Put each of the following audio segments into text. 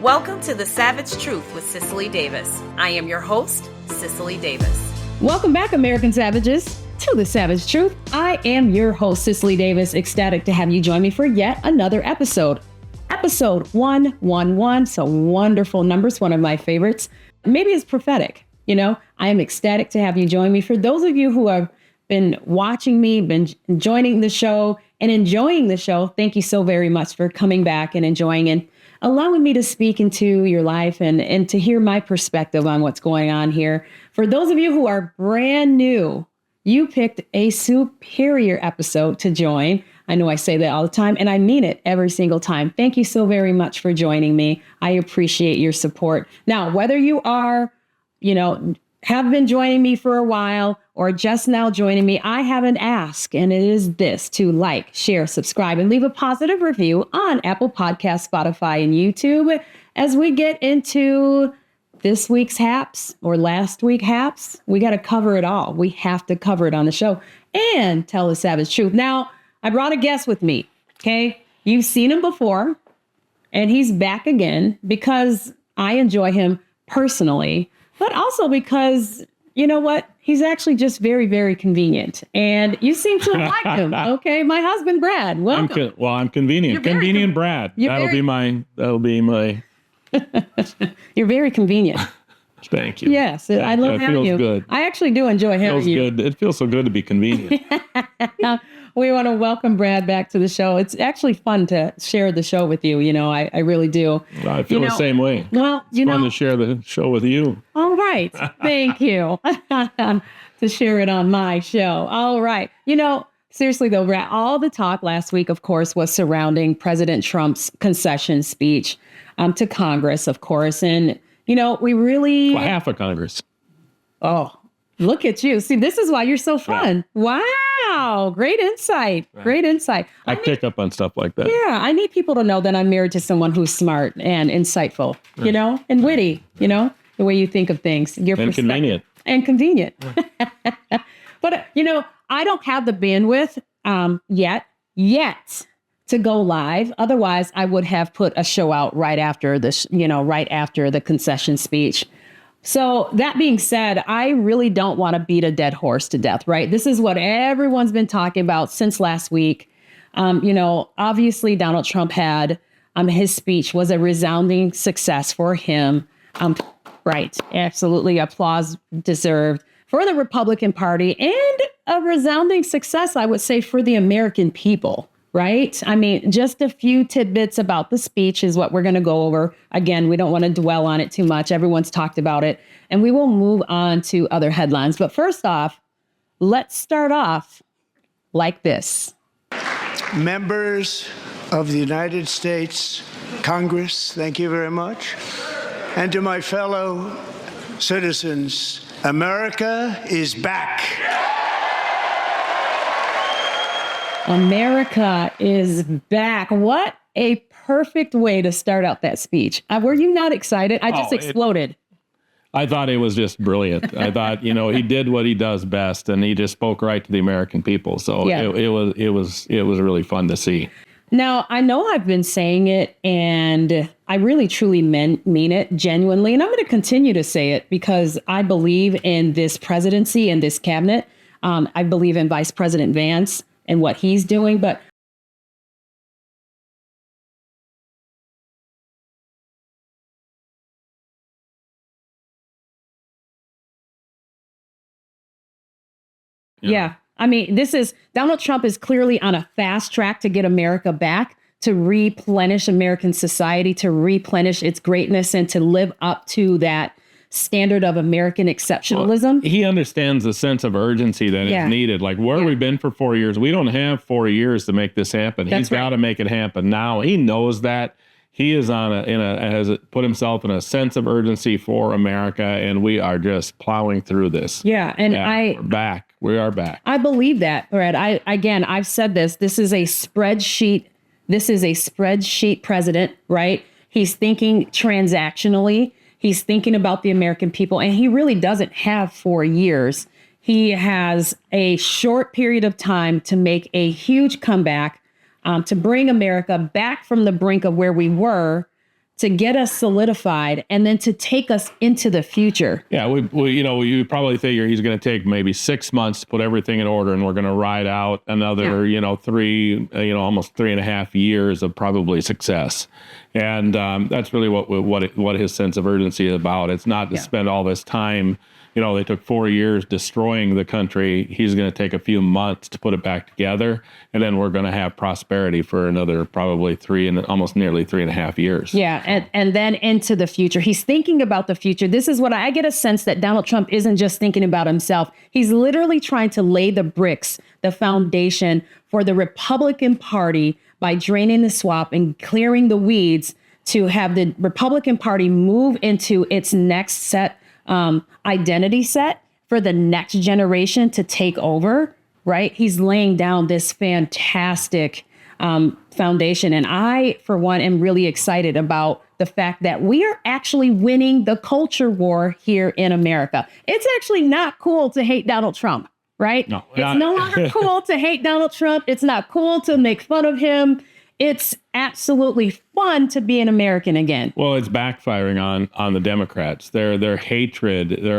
Welcome to The Savage Truth with Cicely Davis. I am your host, Cicely Davis. Welcome back, American Savages, to The Savage Truth. I am your host, Cicely Davis, ecstatic to have you join me for yet another episode. Episode 111, so wonderful numbers, one of my favorites. Maybe it's prophetic, you know? I am ecstatic to have you join me. For those of you who have been watching me, been joining the show and enjoying the show, thank you so very much for coming back and enjoying and allowing me to speak into your life and to hear my perspective on what's going on here. For those of you who are brand new, you picked a superior episode to join. I know I say that all the time, and I mean it every single time. Thank you so very much for joining me. I appreciate your support. Now, whether you are, have been joining me for a while or just now joining me, I have an ask, and it is this: to like, share, subscribe, and leave a positive review on Apple Podcasts, Spotify, and YouTube as we get into this week's haps or last week haps. We got to cover it all. We have to cover it on the show and tell the savage truth. Now, I brought a guest with me, okay? You've seen him before, and he's back again because I enjoy him personally, but also because, you know what? He's actually just very, very convenient. And you seem to like him, okay? My husband, Brad, welcome. I'm convenient. Convenient Brad. That'll be my... You're very convenient. Thank you. Yes, I love having you. Good. I actually do enjoy having you. Feels good. It feels so good to be convenient. Now, we want to welcome Brad back to the show. It's actually fun to share the show with you. I really do. I feel the same way. Well, it's fun to share the show with you. All right. Thank you. To share it on my show. All right. Seriously though, Brad, all the talk last week, of course, was surrounding President Trump's concession speech to Congress, of course. And, we really... Well, half of Congress. Oh, look at you. See, this is why you're so fun. Yeah. Wow. Great insight. Right. Great insight. I pick up on stuff like that. Yeah. I need people to know that I'm married to someone who's smart and insightful, right. And witty, the way you think of things. And convenient. And convenient. Right. But, I don't have the bandwidth yet to go live. Otherwise, I would have put a show out right after this, right after the concession speech. So that being said, I really don't want to beat a dead horse to death, right? This is what everyone's been talking about since last week. Obviously, Donald Trump had his speech was a resounding success for him. Right. Absolutely. Applause deserved for the Republican Party and a resounding success, I would say, for the American people. Right. I mean, just a few tidbits about the speech is what we're going to go over. Again, we don't want to dwell on it too much. Everyone's talked about it, and we will move on to other headlines. But first off, let's start off like this. Members of the United States Congress, thank you very much. And to my fellow citizens, America is back. America is back. What a perfect way to start out that speech. Were you not excited? I just exploded. I thought it was just brilliant. I thought, he did what he does best, and he just spoke right to the American people. So yeah. it was really fun to see. Now, I know I've been saying it, and I really, truly mean it genuinely. And I'm going to continue to say it because I believe in this presidency and this cabinet. I believe in Vice President Vance and what he's doing. But yeah. I mean, Donald Trump is clearly on a fast track to get America back, to replenish American society, to replenish its greatness, and to live up to that standard of American exceptionalism. Well, he understands the sense of urgency that is needed. Like, where we've been for 4 years, we don't have 4 years to make this happen. He's got to make it happen now. He knows that. He is has put himself in a sense of urgency for America, and we are just plowing through this. Yeah, and we're back. We are back. I believe that, Brad. I've said this. This is a spreadsheet. This is a spreadsheet president, right? He's thinking transactionally. He's thinking about the American people, and he really doesn't have 4 years. He has a short period of time to make a huge comeback, to bring America back from the brink of where we were to get us solidified and then to take us into the future. Yeah, we you probably figure he's going to take maybe 6 months to put everything in order, and we're going to ride out another, almost 3.5 years of probably success. And that's really what his sense of urgency is about. It's not to spend all this time. They took 4 years destroying the country. He's going to take a few months to put it back together, and then we're going to have prosperity for another probably almost nearly 3.5 years. Yeah, and then into the future. He's thinking about the future. This is what I get a sense that Donald Trump isn't just thinking about himself. He's literally trying to lay the bricks, the foundation for the Republican Party by draining the swamp and clearing the weeds to have the Republican Party move into its next set identity set for the next generation to take over, right? He's laying down this fantastic foundation. And I, for one, am really excited about the fact that we are actually winning the culture war here in America. It's actually not cool to hate Donald Trump, right? No, it's no longer cool to hate Donald Trump. It's not cool to make fun of him. It's absolutely fun to be an American again. Well, it's backfiring on the Democrats. Their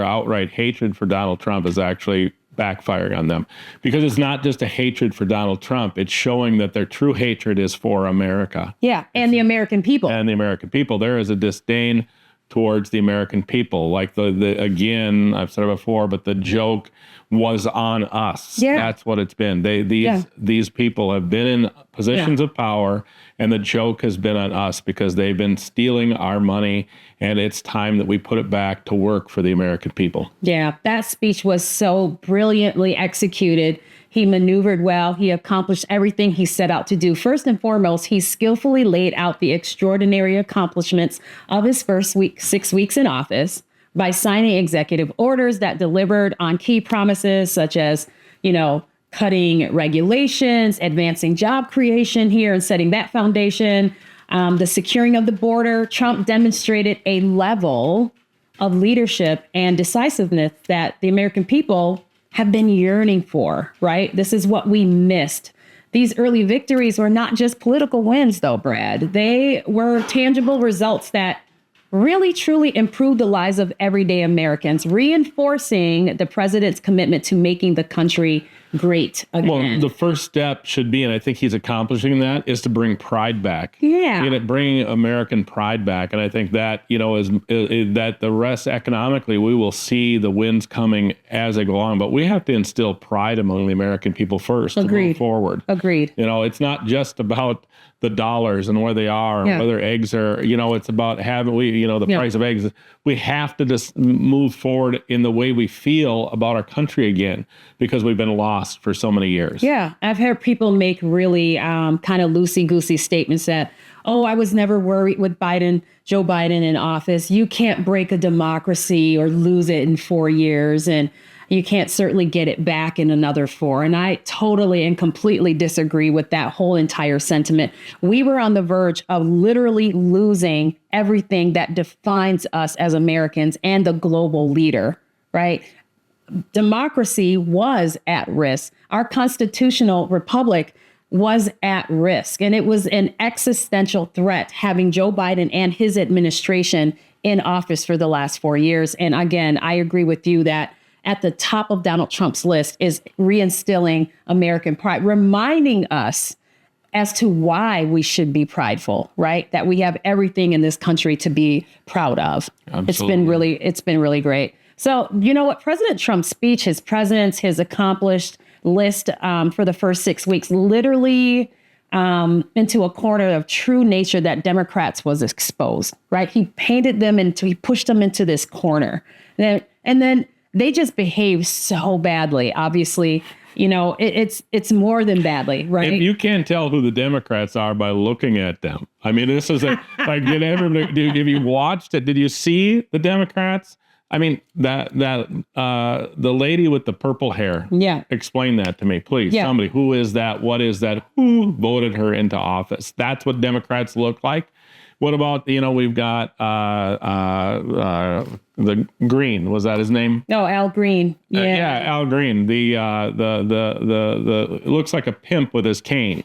outright hatred for Donald Trump is actually backfiring on them, because it's not just a hatred for Donald Trump. It's showing that their true hatred is for America. Yeah, and the American people. And the American people. There is a disdain towards the American people. Like again, I've said it before, but the joke was on us. Yeah. That's what it's been. These people have been in positions of power, and the joke has been on us because they've been stealing our money, and it's time that we put it back to work for the American people. Yeah, that speech was so brilliantly executed. He maneuvered well. He accomplished everything he set out to do. First and foremost, he skillfully laid out the extraordinary accomplishments of his first 6 weeks in office by signing executive orders that delivered on key promises such as, cutting regulations, advancing job creation here and setting that foundation, the securing of the border. Trump demonstrated a level of leadership and decisiveness that the American people have been yearning for, right? This is what we missed. These early victories were not just political wins, though, Brad. They were tangible results that really, truly improved the lives of everyday Americans, reinforcing the president's commitment to making the country great again. Well, the first step should be, and I think he's accomplishing that, is to bring pride back. Yeah. Bring American pride back. And I think that, is that the rest economically, we will see the wins coming as they go on. But we have to instill pride among the American people first to move forward. Agreed. It's not just about the dollars and where they are, and whether eggs are, it's about having, the price of eggs. We have to just move forward in the way we feel about our country again, because we've been lost for so many years. Yeah. I've heard people make really kind of loosey-goosey statements that, I was never worried with Joe Biden in office. You can't break a democracy or lose it in 4 years. And you can't certainly get it back in another 4. And I totally and completely disagree with that whole entire sentiment. We were on the verge of literally losing everything that defines us as Americans and the global leader, right? Democracy was at risk. Our constitutional republic was at risk. And it was an existential threat having Joe Biden and his administration in office for the last 4 years. And again, I agree with you that at the top of Donald Trump's list is reinstilling American pride, reminding us as to why we should be prideful, right? That we have everything in this country to be proud of. Absolutely. It's been really great. So, President Trump's speech, his presence, his accomplished list for the first 6 weeks, literally into a corner of true nature that Democrats was exposed, right? He pushed them into this corner. And then they just behave so badly. Obviously, it's more than badly, right? If you can't tell who the Democrats are by looking at them, I mean, this is have you watched it? Did you see the Democrats? I mean, the lady with the purple hair. Yeah. Explain that to me, please. Yeah. Somebody, who is that? What is that? Who voted her into office? That's what Democrats look like. What about, we've got the Green, was that his name? No, Al Green. Yeah, Al Green. The it looks like a pimp with his cane,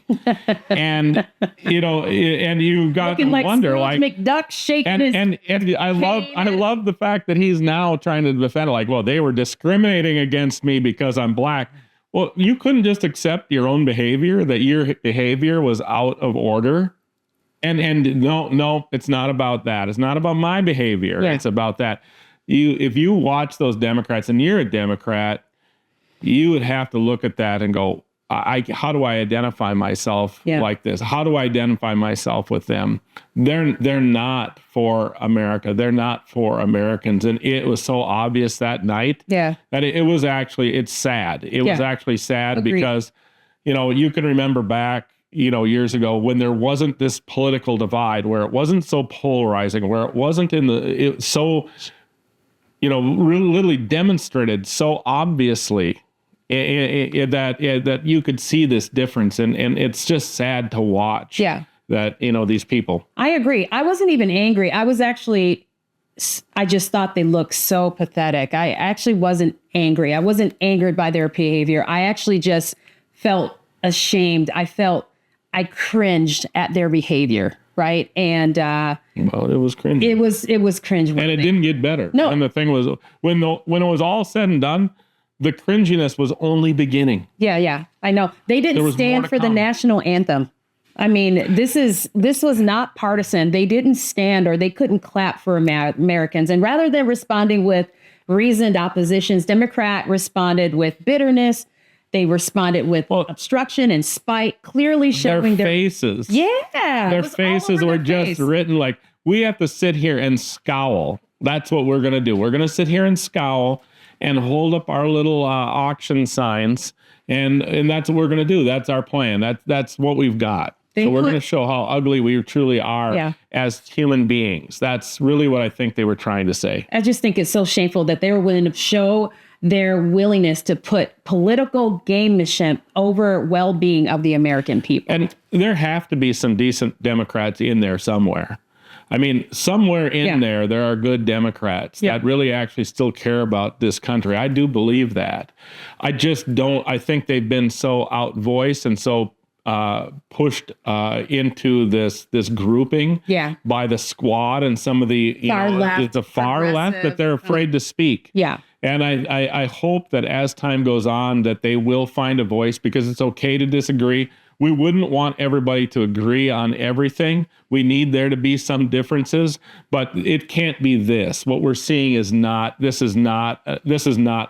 and and you got looking to like wonder, Scrooge McDuck shaking his and I love the fact that he's now trying to defend it, like, well, they were discriminating against me because I'm black. Well, you couldn't just accept your own behavior, that your behavior was out of order. And no, it's not about that. It's not about my behavior. Yeah. It's about that. If you watch those Democrats and you're a Democrat, you would have to look at that and go, how do I identify myself like this? How do I identify myself with them? They're not for America. They're not for Americans. And it was so obvious that night that it's sad. It was actually sad. Agreed. Because, you can remember back, years ago when there wasn't this political divide, where it wasn't so polarizing, where it wasn't literally demonstrated so obviously that you could see this difference. And it's just sad to watch that, these people. I agree. I wasn't even angry. I just thought they looked so pathetic. I actually wasn't angry. I wasn't angered by their behavior. I actually just felt ashamed. I cringed at their behavior, right? And well, it was cringe. It was cringe, and it didn't get better. No, and the thing was, when it was all said and done, the cringiness was only beginning. Yeah, I know. They didn't stand for the national anthem. I mean, this was not partisan. They didn't stand, or they couldn't clap for Americans. And rather than responding with reasoned oppositions, Democrat responded with bitterness. They responded with obstruction and spite, clearly showing their faces. Yeah. Their faces were just written like, we have to sit here and scowl. That's what we're going to do. We're going to sit here and scowl and hold up our little auction signs. And that's what we're going to do. That's our plan. That's what we've got. So we're going to show how ugly we truly are as human beings. That's really what I think they were trying to say. I just think it's so shameful that they were willing to show their willingness to put political gamesmanship over well-being of the American people. And there have to be some decent Democrats in there somewhere. I mean, somewhere in there are good Democrats that really actually still care about this country. I do believe that. I just don't. I think they've been so outvoiced and so pushed into this grouping by the squad and some of the far left that they're afraid to speak. Yeah. And I hope that as time goes on that they will find a voice, because it's okay to disagree. We wouldn't want everybody to agree on everything. We need there to be some differences, but it can't be this. What we're seeing is this is not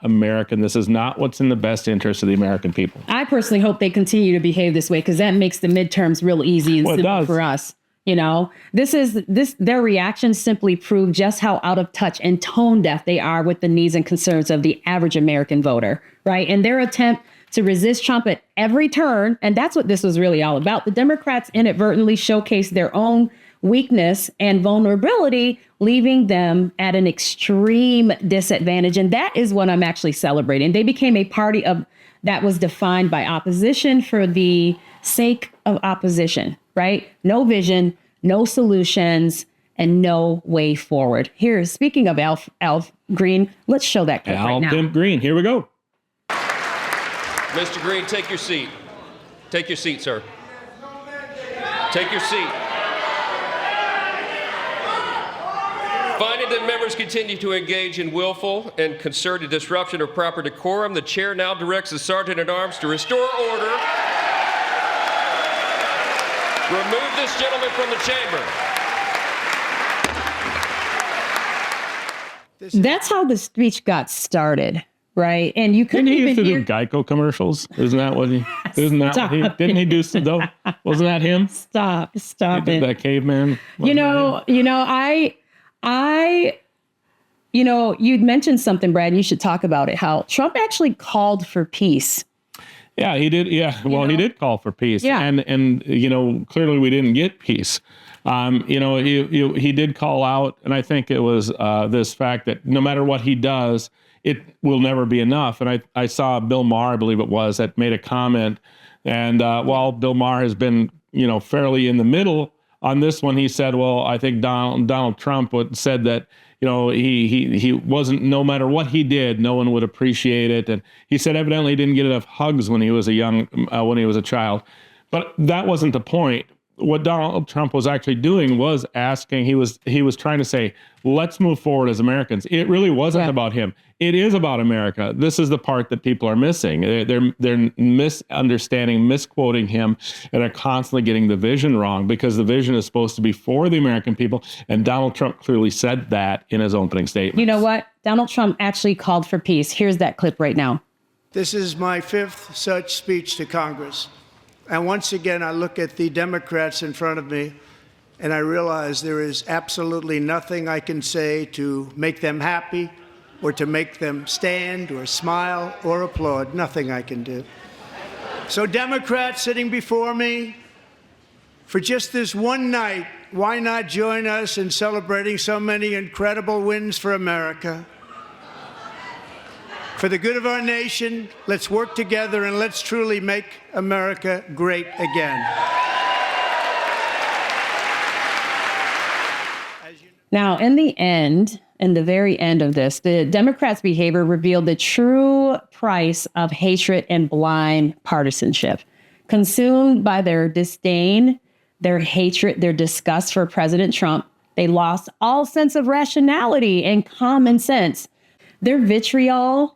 American. This is not what's in the best interest of the American people. I personally hope they continue to behave this way, because that makes the midterms real easy and simple for us. Their reactions simply prove just how out of touch and tone deaf they are with the needs and concerns of the average American voter, right? And their attempt to resist Trump at every turn, and that's what this was really all about. The Democrats inadvertently showcased their own weakness and vulnerability, leaving them at an extreme disadvantage. And that is what I'm actually celebrating. They became a party that was defined by opposition for the sake of opposition, right? No vision, no solutions, and no way forward. Here, speaking of Al Green, let's show that clip right now. Al Green, here we go. Mr. Green, take your seat. Take your seat, sir. Take your seat. Finding that members continue to engage in willful and concerted disruption of proper decorum, the chair now directs the Sergeant-at-Arms to restore order. Remove this gentleman from the chamber. That's how the speech got started. Right. And you couldn't even even do Geico commercials. Isn't that what he didn't he do though? Wasn't that him? Stop he it. Did that caveman. You'd mentioned something, Brad, you should talk about it, how Trump actually called for peace. Yeah, he did. Yeah. Well, he did call for peace. Yeah. And clearly we didn't get peace. He did call out, and I think it was this fact that no matter what he does, it will never be enough. And I saw Bill Maher, I believe it was, that made a comment. And while Bill Maher has been, fairly in the middle on this one, he said, well, I think Donald Trump said that, he wasn't, no matter what he did, no one would appreciate it. And he said evidently he didn't get enough hugs when he was a child. But that wasn't the point. What Donald Trump was actually doing was asking, he was trying to say, let's move forward as Americans. It really wasn't about him. It is about America. This is the part that people are missing. They're misunderstanding, misquoting him, and are constantly getting the vision wrong, because the vision is supposed to be for the American people. And Donald Trump clearly said that in his opening statement. You know what? Donald Trump actually called for peace. Here's that clip right now. This is my 5th such speech to Congress. And once again, I look at the Democrats in front of me, and I realize there is absolutely nothing I can say to make them happy or to make them stand or smile or applaud. Nothing I can do. So Democrats sitting before me, for just this one night, why not join us in celebrating so many incredible wins for America? For the good of our nation, let's work together and let's truly make America great again. Now, in the very end of this, the Democrats' behavior revealed the true price of hatred and blind partisanship. Consumed by their disdain, their hatred, their disgust for President Trump, they lost all sense of rationality and common sense. Their vitriol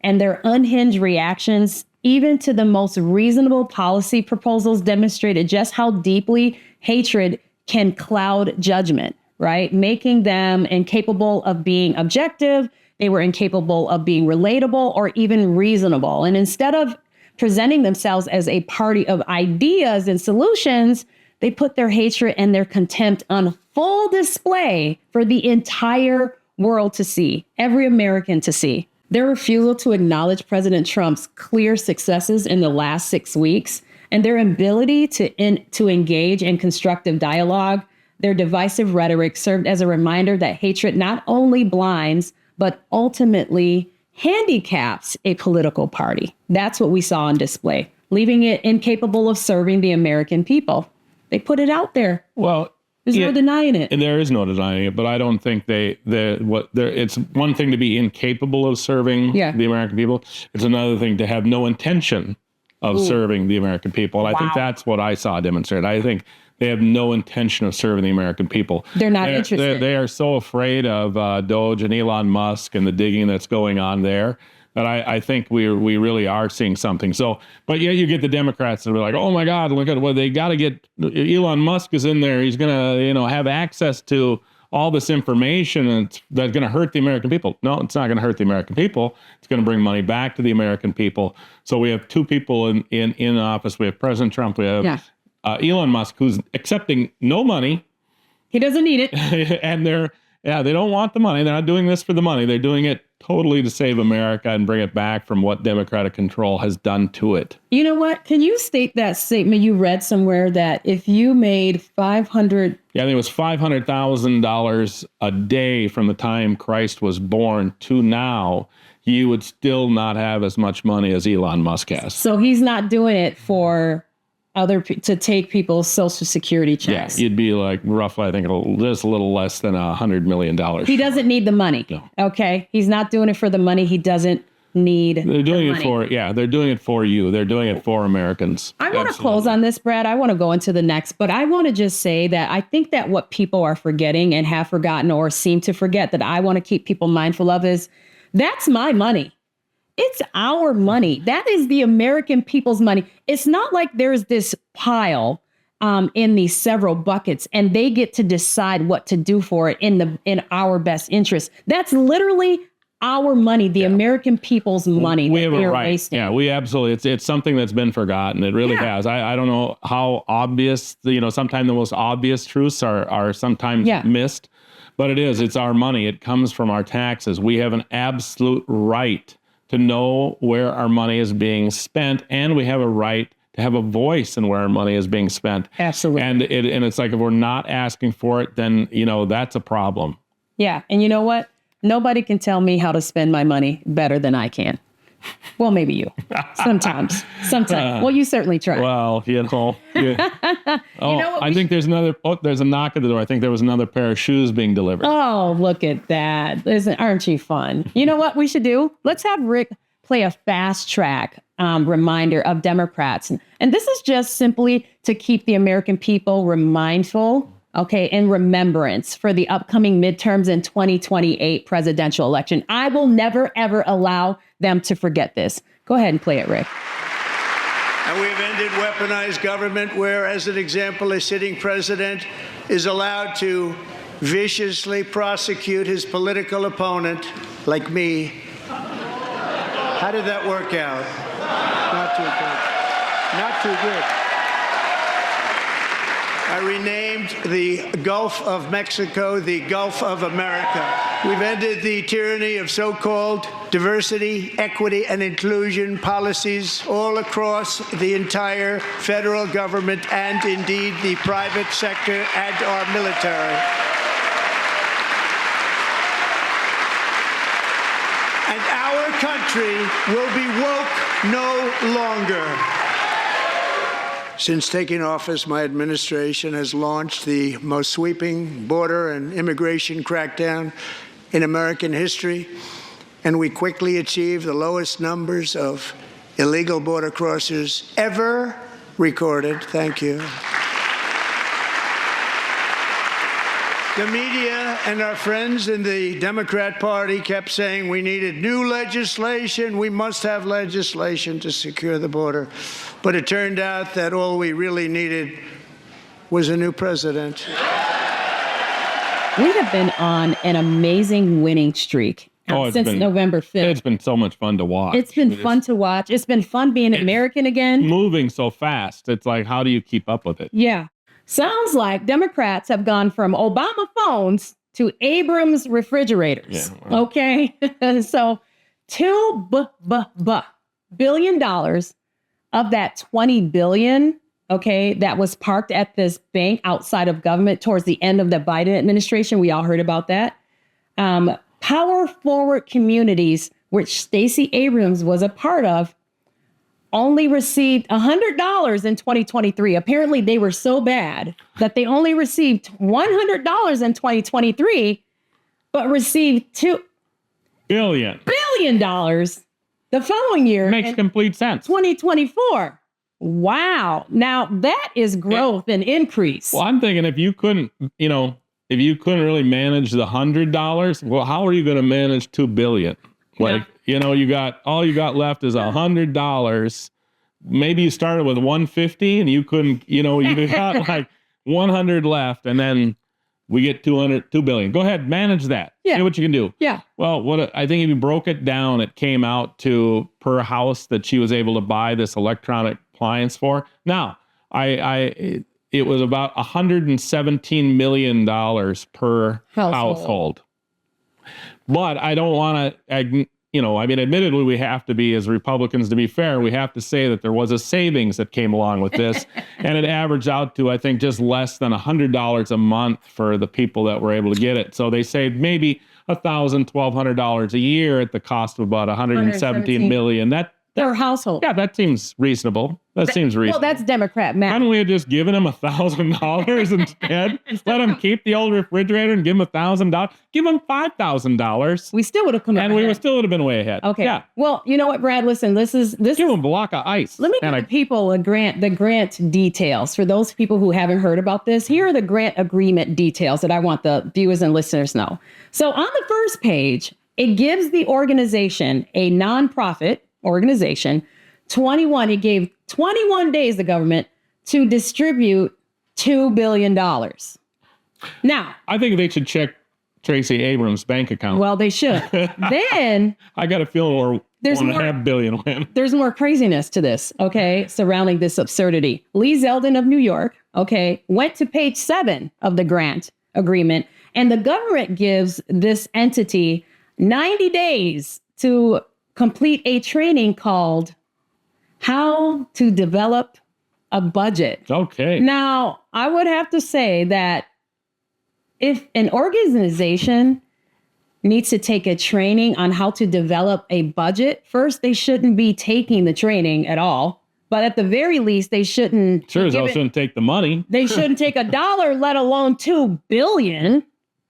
and their unhinged reactions, even to the most reasonable policy proposals, demonstrated just how deeply hatred can cloud judgment, right? Making them incapable of being objective. They were incapable of being relatable or even reasonable. And instead of presenting themselves as a party of ideas and solutions, they put their hatred and their contempt on full display for the entire world to see, every American to see. Their refusal to acknowledge President Trump's clear successes in the last 6 weeks and their ability to engage in constructive dialogue, their divisive rhetoric served as a reminder that hatred not only blinds, but ultimately handicaps a political party. That's what we saw on display, leaving it incapable of serving the American people. They put it out there. Well, there's no denying it. And there is no denying it, but I don't think it's one thing to be incapable of serving the American people. It's another thing to have no intention of serving the American people. And I think that's what I saw demonstrated. I think they have no intention of serving the American people. They're not interested. They are so afraid of Doge and Elon Musk and the digging that's going on there that I think we really are seeing something. So, but yeah, you get the Democrats that are like, oh my God, look at what they got to get. Elon Musk is in there. He's going to, have access to all this information, and that's going to hurt the American people. No, it's not going to hurt the American people. It's going to bring money back to the American people. So we have two people in office. We have President Trump. We have Elon Musk, who's accepting no money. He doesn't need it. And they don't want the money. They're not doing this for the money. They're doing it totally to save America and bring it back from what Democratic control has done to it. You know what? Can you state that statement you read somewhere that if you made $500... Yeah, I think it was $500,000 a day from the time Christ was born to now, you would still not have as much money as Elon Musk has. So he's not doing it for to take people's Social Security checks. Yeah, you'd be like roughly, I think, just a little less than $100 million. He doesn't need the money. No. Okay, he's not doing it for the money. He doesn't need. They're doing the money. They're doing it for you. They're doing it for Americans. I want to close on this, Brad. I want to go into the next, but I want to just say that I think that what people are forgetting and have forgotten or seem to forget that I want to keep people mindful of is that's my money. It's our money. That is the American people's money. It's not like there's this pile in these several buckets and they get to decide what to do for it in our best interest. That's literally our money, the American people's money that we're wasting. Yeah, we absolutely. It's something that's been forgotten. It really has. I don't know how obvious. Sometimes the most obvious truths are sometimes missed, but it is. It's our money. It comes from our taxes. We have an absolute right to know where our money is being spent, and we have a right to have a voice in where our money is being spent. Absolutely. And it's like if we're not asking for it, then that's a problem. Yeah, and you know what? Nobody can tell me how to spend my money better than I can. Well, maybe you. Sometimes. Well, you certainly try. Well, I think there's there's a knock at the door. I think there was another pair of shoes being delivered. Oh, look at that. Aren't you fun? You know what we should do? Let's have Rick play a fast track reminder of Democrats. And this is just simply to keep the American people mindful, okay, in remembrance for the upcoming midterms and 2028 presidential election. I will never, ever allow them to forget this. Go ahead and play it, Rick. And we've ended weaponized government where, as an example, a sitting president is allowed to viciously prosecute his political opponent, like me. How did that work out? Not too good. Not too good. I renamed the Gulf of Mexico the Gulf of America. We've ended the tyranny of so-called diversity, equity, and inclusion policies all across the entire federal government and indeed the private sector and our military. And our country will be woke no longer. Since taking office, my administration has launched the most sweeping border and immigration crackdown in American history, and we quickly achieved the lowest numbers of illegal border crossers ever recorded. Thank you. The media and our friends in the Democrat Party kept saying we needed new legislation. We must have legislation to secure the border. But it turned out that all we really needed was a new president. We have been on an amazing winning streak since November 5th. It's been so much fun to watch. It's been fun to watch. It's been fun being American again. Moving so fast. It's like, how do you keep up with it? Yeah. Sounds like Democrats have gone from Obama phones to Abrams refrigerators. Yeah, well. Okay. So $2 billion of that $20 billion, okay, that was parked at this bank outside of government towards the end of the Biden administration. We all heard about that. Power Forward Communities, which Stacey Abrams was a part of, only received $100 in 2023. Apparently, they were so bad that they only received $100 in 2023, but received $2 billion the following year. Makes complete sense. 2024. Wow. Now that is growth and increase. Well, I'm thinking if you couldn't really manage the $100, well, how are you going to manage $2 billion? Like, all you got left is $100. Maybe you started with 150 and you couldn't, you got like 100 left and then we get 2 billion. Go ahead, manage that. Yeah. See what you can do. Yeah. Well, I think if you broke it down, it came out to per house that she was able to buy this electronic appliance for. Now, it was about $117 million per household. But I don't want to, admittedly, we have to be, as Republicans, to be fair, we have to say that there was a savings that came along with this. And it averaged out to, I think, just less than $100 a month for the people that were able to get it. So they saved maybe $1,000, $1,200 a year at the cost of about $117 million. Per household. Yeah, that seems reasonable. That seems reasonable. Well, that's Democrat math. Why don't we have just given him $1,000 instead? Let him keep the old refrigerator and give him $1,000. Give him $5,000. We still would have come up and we still would have been way ahead. Okay. Yeah. Well, you know what, Brad? Listen, this. Give him a block of ice. Let me give people the grant details. For those people who haven't heard about this, here are the grant agreement details that I want the viewers and listeners to know. So on the first page, it gives the organization, a nonprofit organization, it gave 21 days, the government, to distribute $2 billion. Now, I think they should check Stacey Abrams' bank account. Well, they should. Then I got a feeling we're $1.5 billion win. There's more craziness to this, okay, surrounding this absurdity. Lee Zeldin of New York, okay, went to page 7 of the grant agreement, and the government gives this entity 90 days to complete a training called How to Develop a Budget. Okay. Now, I would have to say that if an organization needs to take a training on how to develop a budget. First, they shouldn't be taking the training at all. But at the very least, they shouldn't. Shouldn't take the money. They shouldn't take $1, let alone $2 billion.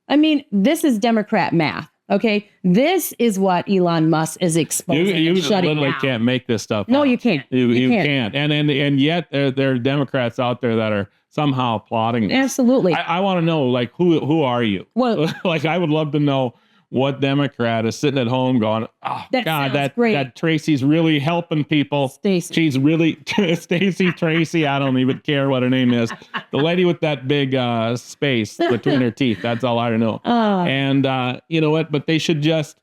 I mean, this is Democrat math. Okay, this is what Elon Musk is exposing. You literally can't make this stuff. No, up. you can't. You can't. And yet there are Democrats out there that are somehow plotting this. Absolutely. I want to know, like, who are you? Well, like, I would love to know what Democrat is sitting at home going, oh, God, that Tracy's really helping people. Stacey. She's really, Stacey, Tracy, I don't even care what her name is. The lady with that big space between her teeth. That's all I know. And you know what? But they should just,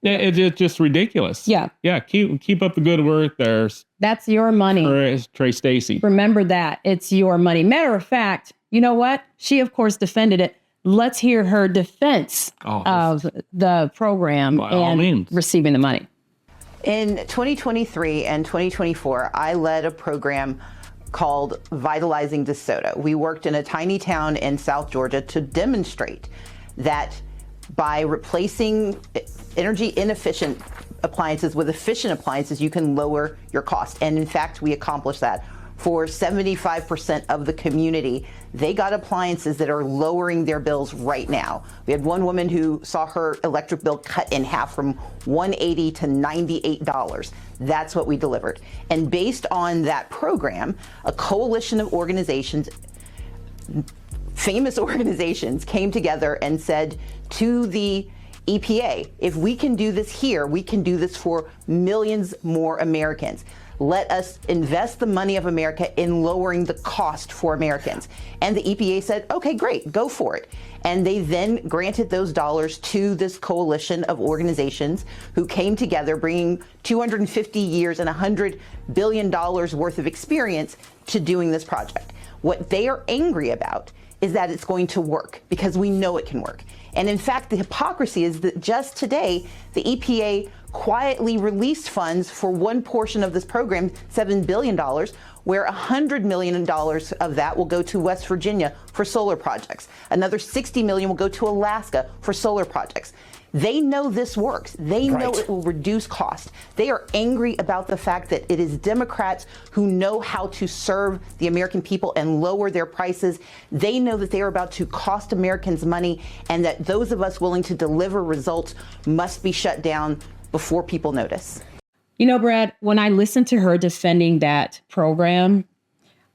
it's just ridiculous. Yeah. Yeah, keep up the good work there. That's your money. Trey Stacey. Remember that. It's your money. Matter of fact, you know what? She, of course, defended it. Let's hear her defense of the program and receiving the money. In 2023 and 2024, I led a program called Vitalizing DeSoto. We worked in a tiny town in South Georgia to demonstrate that by replacing energy inefficient appliances with efficient appliances, you can lower your cost. And in fact, we accomplished that. For 75% of the community, they got appliances that are lowering their bills right now. We had one woman who saw her electric bill cut in half from $180 to $98. That's what we delivered. And based on that program, a coalition of organizations, famous organizations, came together and said to the EPA, if we can do this here, we can do this for millions more Americans. Let us invest the money of America in lowering the cost for Americans. And the EPA said, okay, great, go for it. And they then granted those dollars to this coalition of organizations who came together, bringing 250 years and $100 billion worth of experience to doing this project. What they are angry about is that it's going to work, because we know it can work. And in fact, the hypocrisy is that just today, the EPA quietly released funds for one portion of this program, $7 billion, where $100 million of that will go to West Virginia for solar projects. Another $60 million will go to Alaska for solar projects. They know this works. They know it will reduce cost. They are angry about the fact that it is Democrats who know how to serve the American people and lower their prices. They know that they are about to cost Americans money, and that those of us willing to deliver results must be shut down before people notice. You know, Brad, when I listen to her defending that program,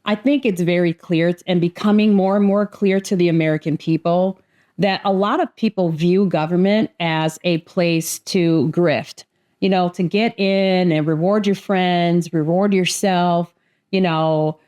I think it's very clear and becoming more and more clear to the American people that a lot of people view government as a place to grift, you know, to get in and reward your friends, reward yourself, you know,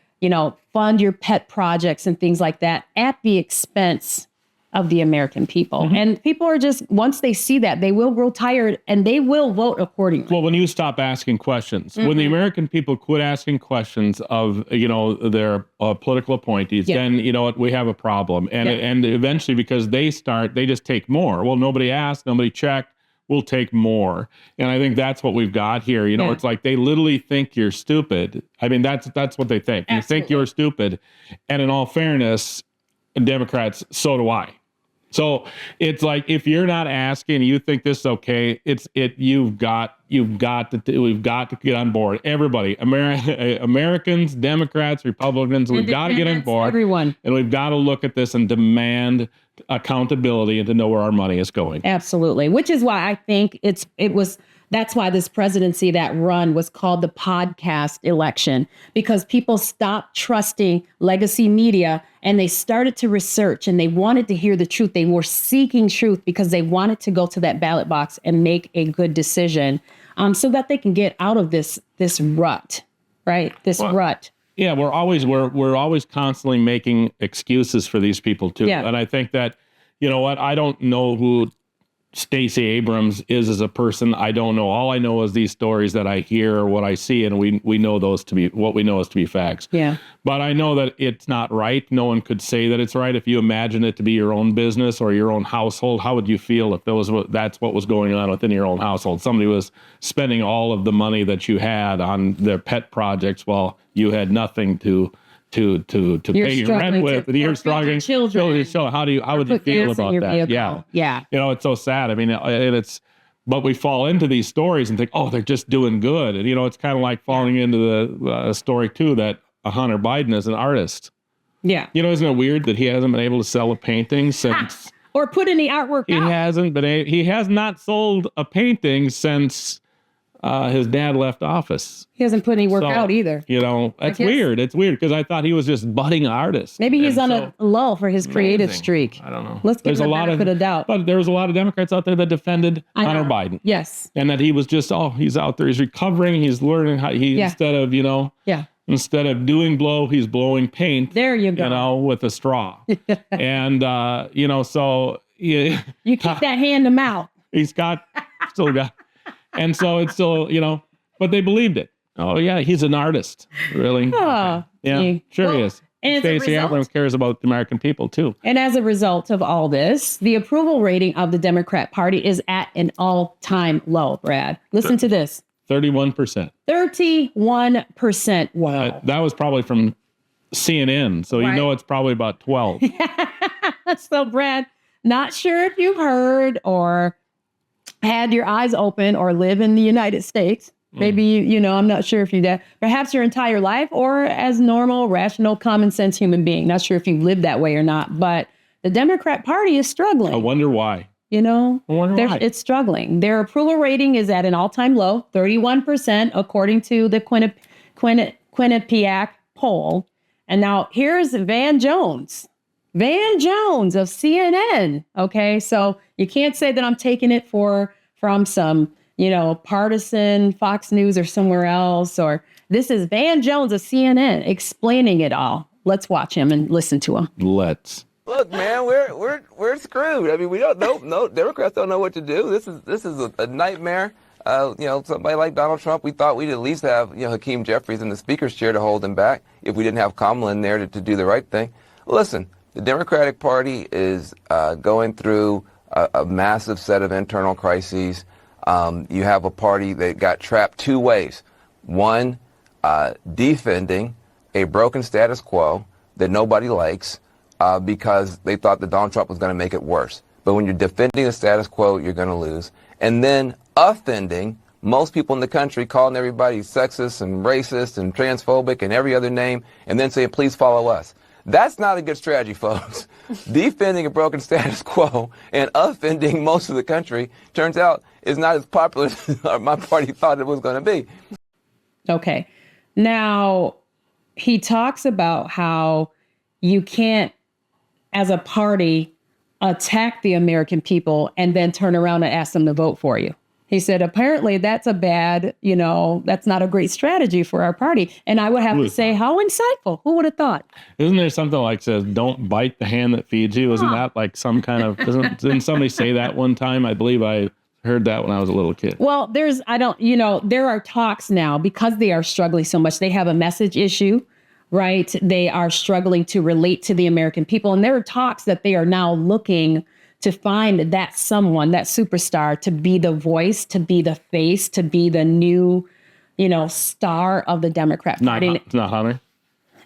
fund your pet projects and things like that at the expense of the American people. Mm-hmm. And people are just, once they see that, they will grow tired and they will vote accordingly. Well, when you stop asking questions, when the American people quit asking questions of, you know, their political appointees, then, you know what, we have a problem. And eventually, because they just take more. Well, nobody asked, nobody checked, we'll take more. And I think that's what we've got here. You know, it's like they literally think you're stupid. I mean, that's what they think. Absolutely. You think you're stupid. And in all fairness, Democrats, so do I. So it's like, if you're not asking, you think this is okay, we've got to get on board. Everybody, Americans, Democrats, Republicans, we've got to get on board. Everyone. And we've got to look at this and demand accountability and to know where our money is going. Absolutely. Which is why I think that's why this presidency, that run, was called the podcast election, because people stopped trusting legacy media and they started to research and they wanted to hear the truth. They were seeking truth because they wanted to go to that ballot box and make a good decision so that they can get out of this rut, right? Rut. Yeah, we're always constantly making excuses for these people too. Yeah. And I think that, you know what, I don't know who Stacey Abrams is as a person. I don't know. All I know is these stories that I hear or what I see, and we know those to be what we know is to be facts. Yeah. But I know that it's not right. No one could say that it's right. If you imagine it to be your own business or your own household, how would you feel if that's what was going on within your own household? Somebody was spending all of the money that you had on their pet projects while you had nothing to to pay your rent with, and you're struggling. Children. How would you feel about that? Yeah. It's so sad. I mean, but we fall into these stories and think, oh, they're just doing good. And, it's kind of like falling into the story too, that Hunter Biden is an artist. Yeah. Isn't it weird that he hasn't been able to sell a painting since... Or put any artwork out. He has not sold a painting since his dad left office. He hasn't put any work out either. It's weird. It's weird because I thought he was just budding artist. Maybe he's on a lull for his creative streak. I don't know. Let's give him the benefit of doubt. But there was a lot of Democrats out there that defended Hunter Biden. Yes. And that he was just, he's out there, he's recovering, he's learning how instead of doing blow, he's blowing paint. There you go. With a straw. And, so... You keep that hand to mouth. Still got... And so it's still, but they believed it. Oh, yeah, he's an artist. Really? Oh, yeah, sure he is. And Stacey Abrams cares about the American people, too. And as a result of all this, the approval rating of the Democrat Party is at an all-time low, Brad. Listen to this. 31%. 31%. Wow. That was probably from CNN, so it's probably about 12. So, Brad, not sure if you've heard or had your eyes open or live in the United States. Maybe, I'm not sure if you that. Perhaps your entire life or as normal, rational, common sense human being. Not sure if you live that way or not, but the Democrat Party is struggling. I wonder why. I wonder why. It's struggling. Their approval rating is at an all-time low, 31%, according to the Quinnipiac poll. And now here's Van Jones of CNN. Okay, so you can't say that I'm taking it from some, partisan Fox News or somewhere else. Or this is Van Jones of CNN explaining it all. Let's watch him and listen to him. Let's. Look, man, we're screwed. I mean, we don't know. No, Democrats don't know what to do. This is a nightmare. Somebody like Donald Trump, we thought we'd at least have Hakeem Jeffries in the speaker's chair to hold him back if we didn't have Kamala in there to do the right thing. Listen, the Democratic Party is going through a massive set of internal crises. You have a party that got trapped two ways. One, defending a broken status quo that nobody likes because they thought that Donald Trump was going to make it worse. But when you're defending the status quo, you're going to lose. And then offending most people in the country, calling everybody sexist and racist and transphobic and every other name, and then saying, please follow us. That's not a good strategy, folks. Defending a broken status quo and offending most of the country turns out is not as popular as my party thought it was going to be. Okay. Now, he talks about how you can't, as a party, attack the American people and then turn around and ask them to vote for you. He said, apparently that's a bad, that's not a great strategy for our party. And I would have to say, how insightful. Who would have thought? Isn't there something like says, don't bite the hand that feeds you? Isn't that like some kind of, didn't somebody say that one time? I believe I heard that when I was a little kid. Well, there are talks now because they are struggling so much. They have a message issue, right? They are struggling to relate to the American people. And there are talks that they are now looking to find that someone, that superstar, to be the voice, to be the face, to be the new, star of the Democrat Party. It's not Hunter.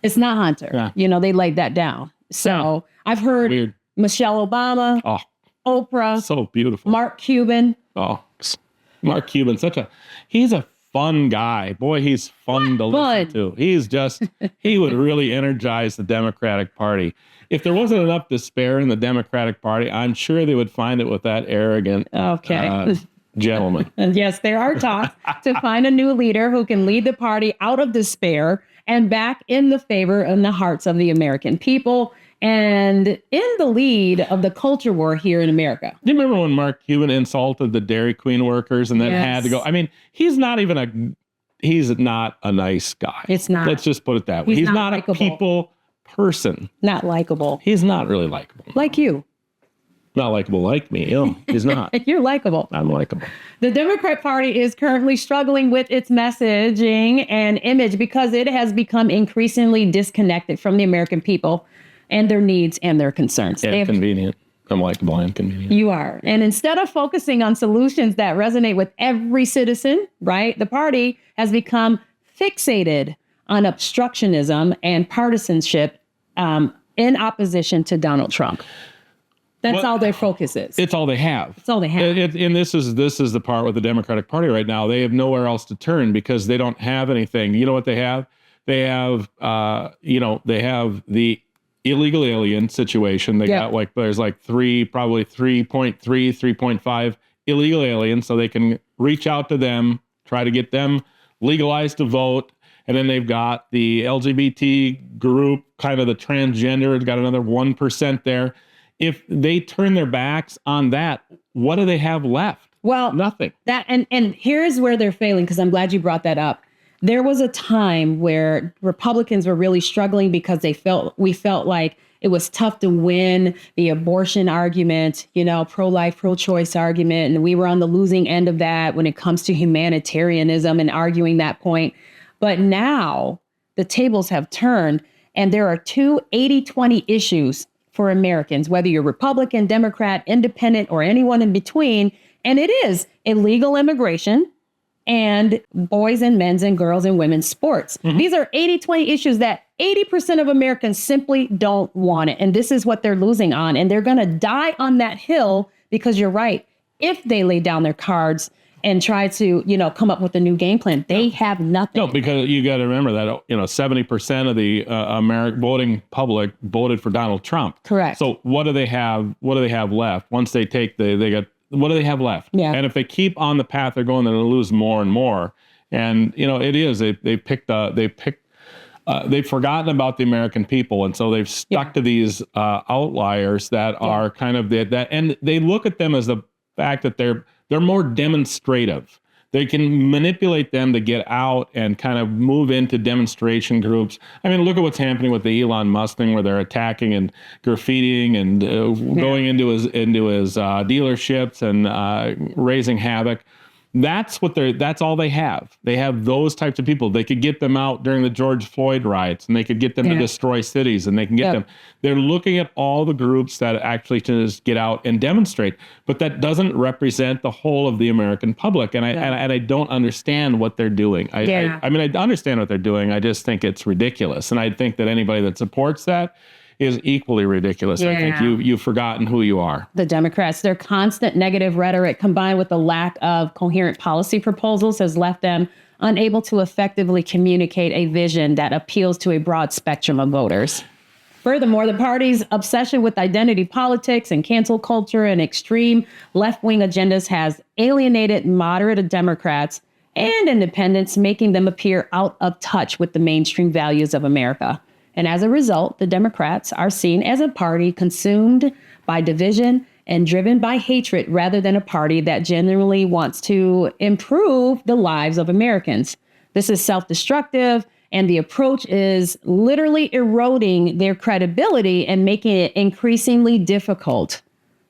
It's not Hunter. Yeah. They laid that down. So I've heard Michelle Obama, Oprah. So beautiful. Mark Cuban. Oh, Mark Cuban, he's a fun guy. Boy, he's fun to listen to. He would really energize the Democratic Party. If there wasn't enough despair in the Democratic Party, I'm sure they would find it with that arrogant gentleman. And yes, there are talks to find a new leader who can lead the party out of despair and back in the favor and the hearts of the American people and in the lead of the culture war here in America. Do you remember when Mark Cuban insulted the Dairy Queen workers and then had to go? I mean, he's not a nice guy. It's not. Let's just put it that way. He's not likable. A people person. Not likable. He's not really likable. Like you. Not likable like me. He's not. You're likable. I'm likable. The Democrat Party is currently struggling with its messaging and image because it has become increasingly disconnected from the American people and their needs and their concerns. Yeah, convenient. I'm likable and convenient. You are. And instead of focusing on solutions that resonate with every citizen, right, the party has become fixated on obstructionism and partisanship in opposition to Donald Trump. That's all their focus is. It's all they have. It's all they have. And this is the part with the Democratic Party right now. They have nowhere else to turn because they don't have anything. You know what they have? They have, they have the illegal alien situation. They got there's probably 3.5 illegal aliens, so they can reach out to them, try to get them legalized to vote. And then they've got the LGBT group, kind of the transgender, it's got another 1% there. If they turn their backs on that, what do they have left? Well, nothing. That and here's where they're failing, because I'm glad you brought that up. There was a time where Republicans were really struggling because we felt like it was tough to win the abortion argument, pro-life, pro-choice argument. And we were on the losing end of that when it comes to humanitarianism and arguing that point. But now the tables have turned, and there are two 80-20 issues for Americans, whether you're Republican, Democrat, Independent, or anyone in between. And it is illegal immigration and boys and men's and girls and women's sports. Mm-hmm. These are 80-20 issues that 80% of Americans simply don't want it. And this is what they're losing on. And they're going to die on that hill because you're right. If they lay down their cards and try to, come up with a new game plan, they have nothing. No, because you got to remember that, 70% of the American voting public voted for Donald Trump. Correct. So what do they have? What do they have left? Once they take what do they have left? Yeah. And if they keep on the path they're going, they're going to lose more and more. And, they've forgotten about the American people. And so they've stuck to these outliers that are kind of that. And they look at them as the fact that they're more demonstrative. They can manipulate them to get out and kind of move into demonstration groups. I mean, look at what's happening with the Elon Musk thing, where they're attacking and graffitiing and going into his dealerships and raising havoc. That's all they have. They have those types of people. They could get them out during the George Floyd riots, and they could get them to destroy cities, and they can get them. They're looking at all the groups that actually just get out and demonstrate, but that doesn't represent the whole of the American public. And I don't understand what they're doing. I understand what they're doing. I just think it's ridiculous. And I think that anybody that supports that is equally ridiculous. I think you've forgotten who you are. The Democrats, their constant negative rhetoric combined with the lack of coherent policy proposals has left them unable to effectively communicate a vision that appeals to a broad spectrum of voters. Furthermore, the party's obsession with identity politics and cancel culture and extreme left-wing agendas has alienated moderate Democrats and independents, making them appear out of touch with the mainstream values of America. And as a result, the Democrats are seen as a party consumed by division and driven by hatred rather than a party that genuinely wants to improve the lives of Americans. This is self-destructive, and the approach is literally eroding their credibility and making it increasingly difficult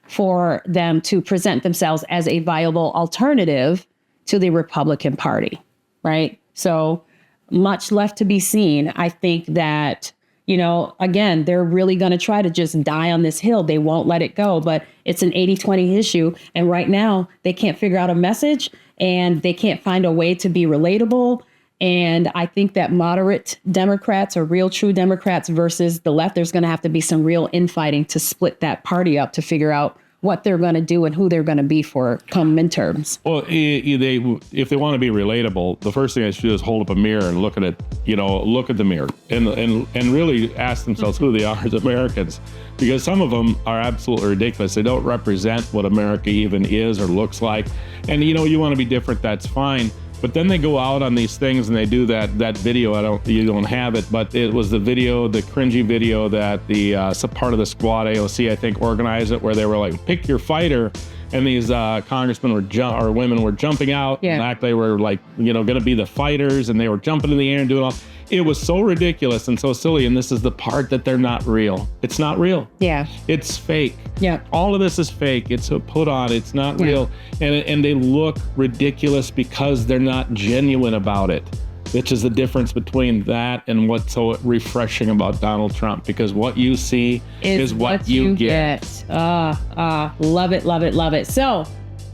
for them to present themselves as a viable alternative to the Republican Party, right? So much left to be seen. I think that, again, they're really going to try to just die on this hill. They won't let it go, but it's an 80-20 issue. And right now they can't figure out a message, and they can't find a way to be relatable. And I think that moderate Democrats or real true Democrats versus the left, there's going to have to be some real infighting to split that party up to figure out what they're going to do and who they're going to be for come midterms. Well, if they want to be relatable, the first thing they should do is hold up a mirror and look at it, look at the mirror and really ask themselves who they are as Americans, because some of them are absolutely ridiculous. They don't represent what America even is or looks like. And, you want to be different, that's fine. But then they go out on these things and they do that video. You don't have it, but it was the cringy video that the part of the squad AOC, I think, organized it, where they were like, pick your fighter. And these congressmen or women were jumping out. Yeah. And they were like, going to be the fighters, and they were jumping in the air and doing all. It was so ridiculous and so silly. And this is the part that they're not real. It's not real. Yeah. It's fake. Yeah. All of this is fake. It's a put on. It's not real. And they look ridiculous because they're not genuine about it. Which is the difference between that and what's so refreshing about Donald Trump, because what you see is what you get. Love it, love it, love it. So,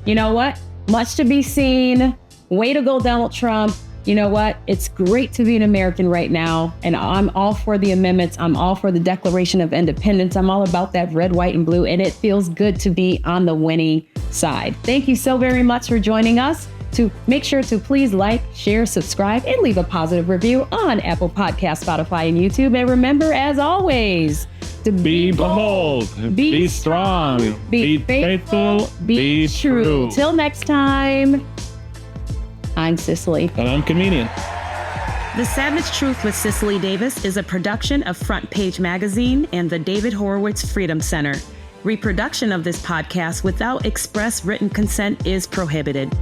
you know what? Much to be seen. Way to go, Donald Trump. You know what? It's great to be an American right now. And I'm all for the amendments. I'm all for the Declaration of Independence. I'm all about that red, white, and blue. And it feels good to be on the winning side. Thank you so very much for joining us. To make sure to please like, share, subscribe, and leave a positive review on Apple Podcasts, Spotify, and YouTube. And remember, as always, to be bold, be strong, be faithful, be true. Till next time, I'm Cicely. And I'm Comedian. The Savage Truth with Cicely Davis is a production of Front Page Magazine and the David Horowitz Freedom Center. Reproduction of this podcast without express written consent is prohibited.